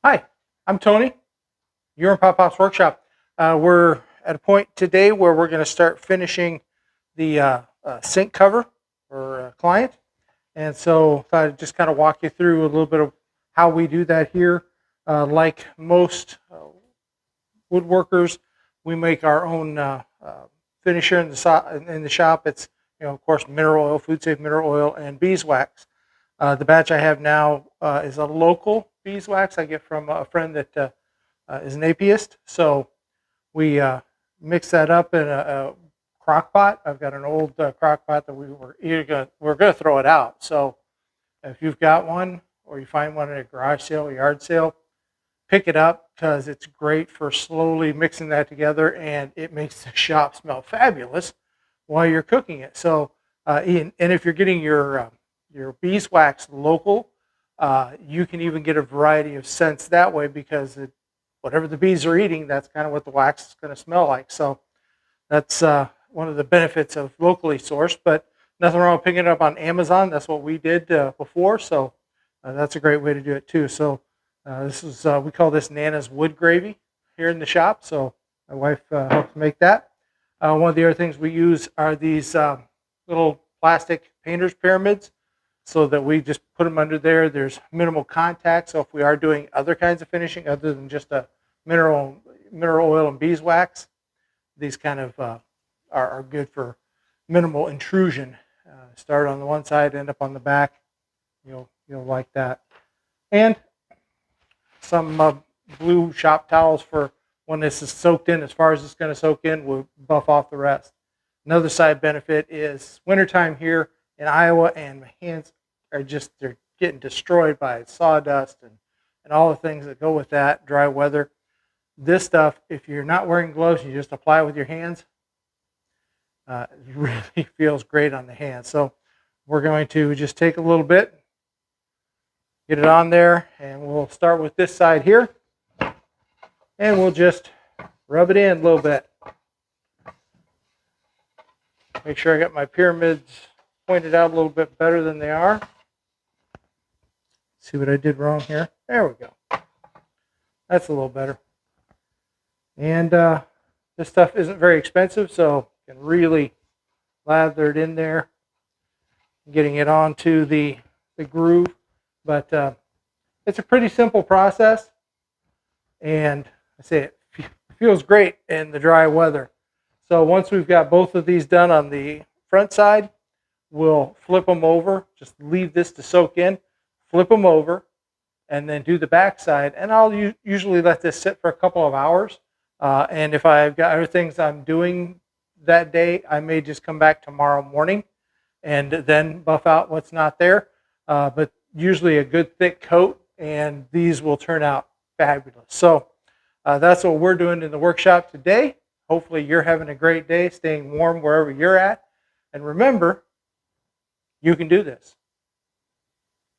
Hi, I'm Tony. You're in Pop Pop's workshop. We're at a point today where we're going to start finishing the sink cover for a client. And so thought I'd just kind of walk you through a little bit of how we do that here. Like most woodworkers, we make our own finisher in the shop. It's, of course, mineral oil, food safe mineral oil, and beeswax. The batch I have now is a local beeswax I get from a friend that is an apiist. So we mix that up in a crock pot. I've got an old crock pot that we're gonna throw it out. So if you've got one or you find one at a garage sale or yard sale, pick it up because it's great for slowly mixing that together, and it makes the shop smell fabulous while you're cooking it. So and if you're getting your beeswax local, you can even get a variety of scents that way because whatever the bees are eating, that's kind of what the wax is going to smell like. So that's one of the benefits of locally sourced, but nothing wrong with picking it up on Amazon. That's what we did before, so that's a great way to do it too. So this is we call this Nana's wood gravy here in the shop. So my wife helps make that. One of the other things we use are these little plastic painter's pyramids, so that we just put them under there. There's minimal contact, so if we are doing other kinds of finishing other than just a mineral oil and beeswax, these kind of are good for minimal intrusion. Start on the one side, end up on the back. You'll like that. And some blue shop towels for when this is soaked in. As far as it's going to soak in, we'll buff off the rest. Another side benefit is wintertime here in Iowa, and my hands are they're getting destroyed by sawdust and all the things that go with that, dry weather. This stuff, if you're not wearing gloves, you just apply it with your hands. It really feels great on the hands. So we're going to just take a little bit, get it on there, and we'll start with this side here. And we'll just rub it in a little bit. Make sure I got my pyramids pointed out a little bit better than they are. See what I did wrong here. There we go. That's a little better. And this stuff isn't very expensive, so you can really lather it in there, getting it onto the groove. But it's a pretty simple process, and I say it feels great in the dry weather. So once we've got both of these done on the front side, we'll flip them over. Just leave this to soak in. Flip them over, and then do the back side. And I'll usually let this sit for a couple of hours. And if I've got other things I'm doing that day, I may just come back tomorrow morning and then buff out what's not there. But usually a good thick coat, and these will turn out fabulous. So that's what we're doing in the workshop today. Hopefully you're having a great day, staying warm wherever you're at. And remember, you can do this.